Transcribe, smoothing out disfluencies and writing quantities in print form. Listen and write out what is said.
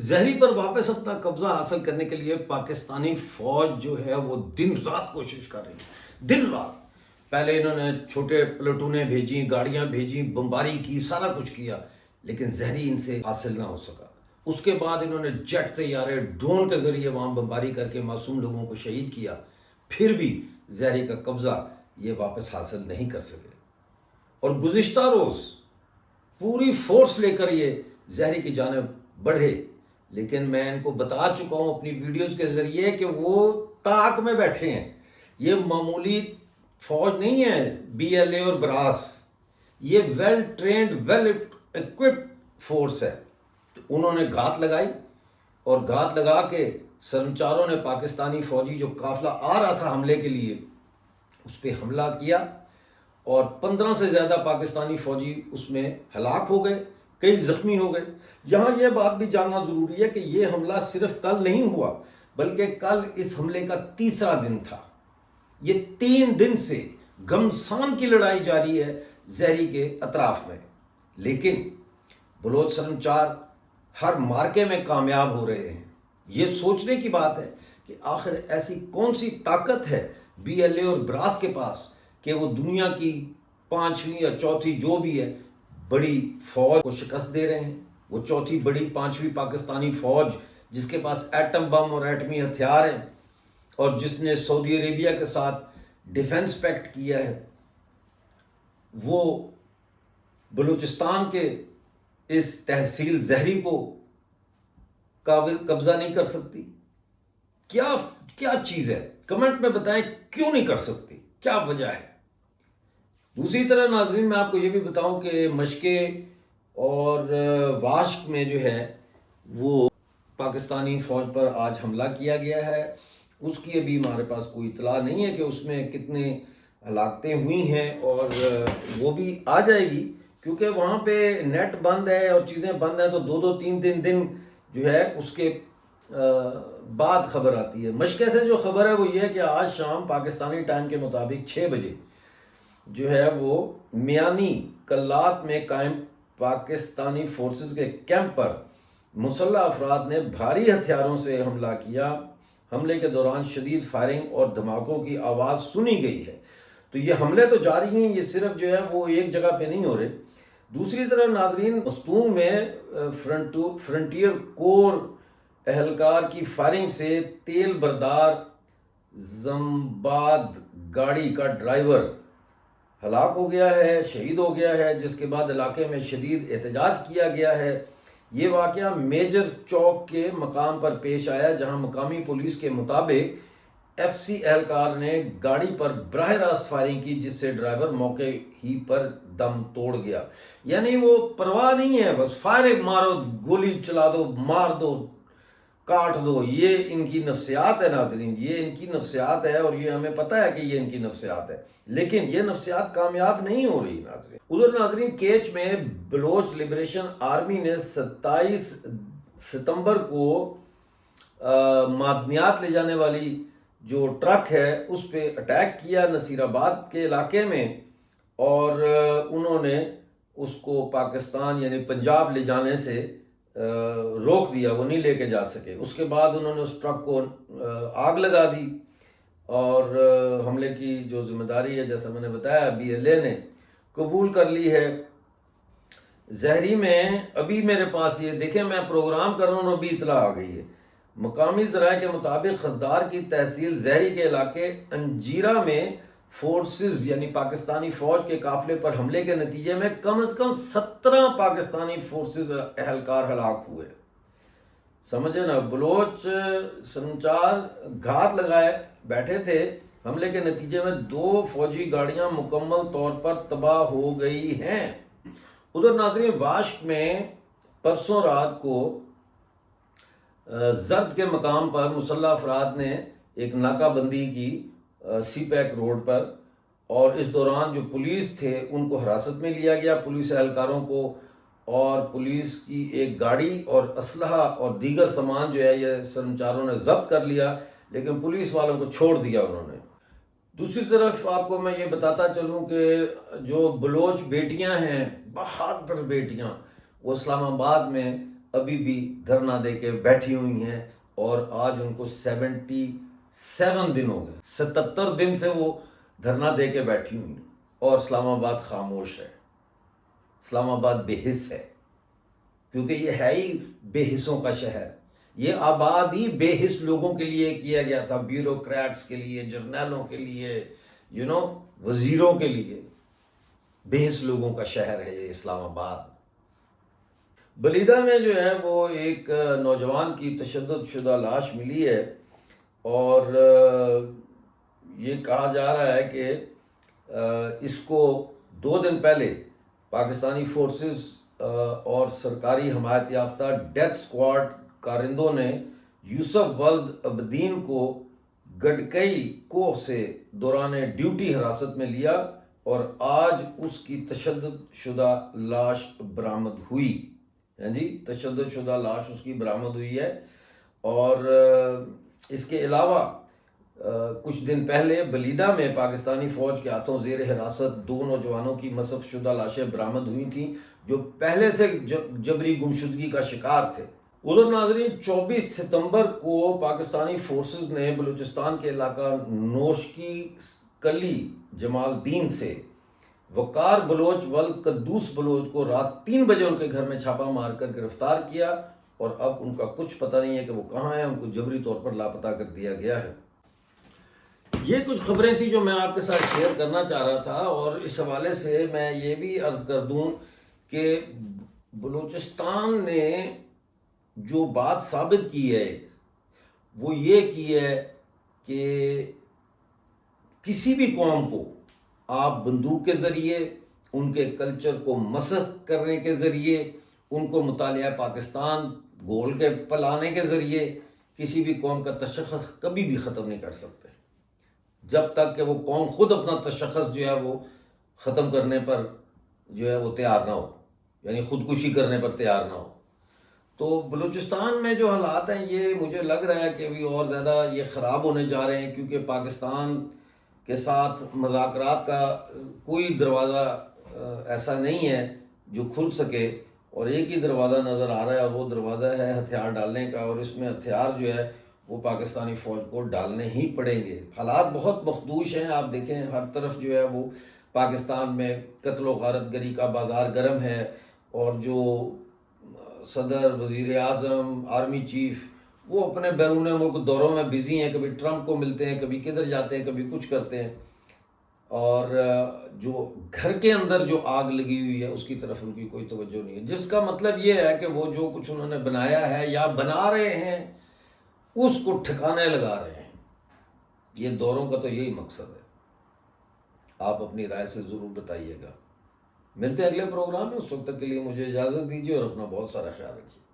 زہری پر واپس اپنا قبضہ حاصل کرنے کے لیے پاکستانی فوج جو ہے وہ دن رات کوشش کر رہی ہے، دن رات۔ پہلے انہوں نے چھوٹے پلٹونیں بھیجیں، گاڑیاں بھیجیں، بمباری کی، سارا کچھ کیا، لیکن زہری ان سے حاصل نہ ہو سکا۔ اس کے بعد انہوں نے جیٹ طیارے، ڈرون کے ذریعے وہاں بمباری کر کے معصوم لوگوں کو شہید کیا، پھر بھی زہری کا قبضہ یہ واپس حاصل نہیں کر سکے۔ اور گزشتہ روز پوری فورس لے کر یہ زہری کی جانب بڑھے، لیکن میں ان کو بتا چکا ہوں اپنی ویڈیوز کے ذریعے کہ وہ طاق میں بیٹھے ہیں۔ یہ معمولی فوج نہیں ہے بی ایل اے اور براس، یہ well trained, well equipped force ہے۔ تو انہوں نے گھات لگائی، اور گھات لگا کے سرمچاروں نے پاکستانی فوجی جو قافلہ آ رہا تھا حملے کے لیے اس پہ حملہ کیا، اور 15 سے زیادہ پاکستانی فوجی اس میں ہلاک ہو گئے، کئی زخمی ہو گئے۔ یہاں یہ بات بھی جاننا ضروری ہے کہ یہ حملہ صرف کل نہیں ہوا، بلکہ کل اس حملے کا تیسرا دن تھا۔ یہ 3 دن سے گھمسان کی لڑائی جاری ہے زہری کے اطراف میں، لیکن بلوچ سرمچار ہر مارکے میں کامیاب ہو رہے ہیں۔ یہ سوچنے کی بات ہے کہ آخر ایسی کون سی طاقت ہے بی ایل اے اور براس کے پاس کہ وہ دنیا کی 5ویں یا 4تھی جو بھی ہے بڑی فوج کو شکست دے رہے ہیں۔ وہ 4تھی بڑی 5ویں پاکستانی فوج جس کے پاس ایٹم بم اور ایٹمی ہتھیار ہیں، اور جس نے سعودی عربیہ کے ساتھ ڈیفنس پیکٹ کیا ہے، وہ بلوچستان کے اس تحصیل زہری کو قبضہ نہیں کر سکتی؟ کیا چیز ہے؟ کمنٹ میں بتائیں کیوں نہیں کر سکتی، کیا وجہ ہے؟ دوسری طرف ناظرین میں آپ کو یہ بھی بتاؤں کہ مشکے اور واشک میں جو ہے وہ پاکستانی فوج پر آج حملہ کیا گیا ہے۔ اس کی ابھی ہمارے پاس کوئی اطلاع نہیں ہے کہ اس میں کتنے ہلاکتیں ہوئی ہیں، اور وہ بھی آ جائے گی، کیونکہ وہاں پہ نیٹ بند ہے اور چیزیں بند ہیں، تو 2-3 دن جو ہے اس کے بعد خبر آتی ہے۔ مشکے سے جو خبر ہے وہ یہ ہے کہ آج شام پاکستانی ٹائم کے مطابق 6 بجے جو ہے وہ میانی کلات میں قائم پاکستانی فورسز کے کیمپ پر مسلح افراد نے بھاری ہتھیاروں سے حملہ کیا۔ حملے کے دوران شدید فائرنگ اور دھماکوں کی آواز سنی گئی ہے۔ تو یہ حملے تو جاری ہیں، یہ صرف جو ہے وہ ایک جگہ پہ نہیں ہو رہے۔ دوسری طرف ناظرین مستونگ میں فرنٹیئر کور اہلکار کی فائرنگ سے تیل بردار زمباد گاڑی کا ڈرائیور ہلاک ہو گیا ہے، شہید ہو گیا ہے، جس کے بعد علاقے میں شدید احتجاج کیا گیا ہے۔ یہ واقعہ میجر چوک کے مقام پر پیش آیا، جہاں مقامی پولیس کے مطابق ایف سی اہلکار نے گاڑی پر براہ راست فائرنگ کی، جس سے ڈرائیور موقع ہی پر دم توڑ گیا۔ یعنی وہ پرواہ نہیں ہے، بس فائر مارو، گولی چلا دو، مار دو، کاٹ دو۔ یہ ان کی نفسیات ہے ناظرین، یہ ان کی نفسیات ہے، اور یہ ہمیں پتہ ہے کہ یہ ان کی نفسیات ہے، لیکن یہ نفسیات کامیاب نہیں ہو رہی ناظرین۔ ادھر ناظرین کیچ میں بلوچ لبریشن آرمی نے 27 ستمبر کو معدنیات لے جانے والی جو ٹرک ہے اس پہ اٹیک کیا نصیر آباد کے علاقے میں، اور انہوں نے اس کو پاکستان یعنی پنجاب لے جانے سے روک دیا، وہ نہیں لے کے جا سکے۔ اس کے بعد انہوں نے اس ٹرک کو آگ لگا دی، اور حملے کی جو ذمہ داری ہے جیسا میں نے بتایا بی ایل اے نے قبول کر لی ہے۔ زہری میں ابھی میرے پاس یہ دیکھیں، میں پروگرام کر رہا ہوں اور ابھی اطلاع آ گئی ہے۔ مقامی ذرائع کے مطابق خزدار کی تحصیل زہری کے علاقے انجیرہ میں فورسز یعنی پاکستانی فوج کے قافلے پر حملے کے نتیجے میں کم از کم 17 پاکستانی فورسز اہلکار ہلاک ہوئے۔ سمجھے نا، بلوچ سرمچار گھات لگائے بیٹھے تھے۔ حملے کے نتیجے میں 2 فوجی گاڑیاں مکمل طور پر تباہ ہو گئی ہیں۔ ادھر ناظرین واشک میں پرسوں رات کو زرد کے مقام پر مسلح افراد نے ایک ناکہ بندی کی سی پیک روڈ پر، اور اس دوران جو پولیس تھے ان کو حراست میں لیا گیا، پولیس اہلکاروں کو، اور پولیس کی ایک گاڑی اور اسلحہ اور دیگر سامان جو ہے یہ سرمچاروں نے ضبط کر لیا، لیکن پولیس والوں کو چھوڑ دیا انہوں نے۔ دوسری طرف آپ کو میں یہ بتاتا چلوں کہ جو بلوچ بیٹیاں ہیں، بہادر بیٹیاں، وہ اسلام آباد میں ابھی بھی دھرنا دے کے بیٹھی ہوئی ہیں، اور آج ان کو 77 دن ہو گئے، 77 دن سے وہ دھرنا دے کے بیٹھی ہوئی ہیں، اور اسلام آباد خاموش ہے، اسلام آباد بے حس ہے، کیونکہ یہ ہے ہی بے حسوں کا شہر۔ یہ آباد ہی بے حس لوگوں کے لیے کیا گیا تھا، بیوروکریٹس کے لیے، جرنیلوں کے لیے، وزیروں کے لیے۔ بے حس لوگوں کا شہر ہے یہ اسلام آباد۔ بلیدہ میں جو ہے وہ ایک نوجوان کی تشدد شدہ لاش ملی ہے، اور یہ کہا جا رہا ہے کہ اس کو 2 دن پہلے پاکستانی فورسز اور سرکاری حمایت یافتہ ڈیتھ سکواڈ کارندوں نے یوسف ولد عبدین کو گڈکئی کوہ سے دوران ڈیوٹی حراست میں لیا، اور آج اس کی تشدد شدہ لاش برآمد ہوئی۔ تشدد شدہ لاش اس کی برآمد ہوئی ہے۔ اور اس کے علاوہ کچھ دن پہلے بلیدہ میں پاکستانی فوج کے ہاتھوں زیر حراست 2 نوجوانوں کی مسخ شدہ لاشیں برآمد ہوئی تھیں، جو پہلے سے جبری گمشدگی کا شکار تھے۔ ادھر ناظرین، 24 ستمبر کو پاکستانی فورسز نے بلوچستان کے علاقہ نوشکی کلی جمال الدین سے وقار بلوچ ولد قدوس بلوچ کو رات 3 بجے ان کے گھر میں چھاپا مار کر گرفتار کیا، اور اب ان کا کچھ پتہ نہیں ہے کہ وہ کہاں ہیں، ان کو جبری طور پر لاپتہ کر دیا گیا ہے۔ یہ کچھ خبریں تھیں جو میں آپ کے ساتھ شیئر کرنا چاہ رہا تھا، اور اس حوالے سے میں یہ بھی عرض کر دوں کہ بلوچستان نے جو بات ثابت کی ہے وہ یہ کی ہے کہ کسی بھی قوم کو آپ بندوق کے ذریعے، ان کے کلچر کو مسخ کرنے کے ذریعے، ان کو مطالعہ پاکستان گول کے پلانے کے ذریعے کسی بھی قوم کا تشخص کبھی بھی ختم نہیں کر سکتے، جب تک کہ وہ قوم خود اپنا تشخص جو ہے وہ ختم کرنے پر جو ہے وہ تیار نہ ہو، یعنی خودکشی کرنے پر تیار نہ ہو۔ تو بلوچستان میں جو حالات ہیں، یہ مجھے لگ رہا ہے کہ ابھی اور زیادہ یہ خراب ہونے جا رہے ہیں، کیونکہ پاکستان کے ساتھ مذاکرات کا کوئی دروازہ ایسا نہیں ہے جو کھل سکے، اور ایک ہی دروازہ نظر آ رہا ہے، اور وہ دروازہ ہے ہتھیار ڈالنے کا، اور اس میں ہتھیار جو ہے وہ پاکستانی فوج کو ڈالنے ہی پڑیں گے۔ حالات بہت مخدوش ہیں، آپ دیکھیں ہر طرف جو ہے وہ پاکستان میں قتل و غارت گری کا بازار گرم ہے، اور جو صدر، وزیر اعظم، آرمی چیف، وہ اپنے بیرون ملک دوروں میں بزی ہیں، کبھی ٹرمپ کو ملتے ہیں، کبھی کدھر جاتے ہیں، کبھی کچھ کرتے ہیں، اور جو گھر کے اندر جو آگ لگی ہوئی ہے اس کی طرف ان کی کوئی توجہ نہیں ہے، جس کا مطلب یہ ہے کہ وہ جو کچھ انہوں نے بنایا ہے یا بنا رہے ہیں اس کو ٹھکانے لگا رہے ہیں۔ یہ دوروں کا تو یہی مقصد ہے۔ آپ اپنی رائے سے ضرور بتائیے گا۔ ملتے ہیں اگلے پروگرام میں، اس وقت تک کے لیے مجھے اجازت دیجیے، اور اپنا بہت سارا خیال رکھیے۔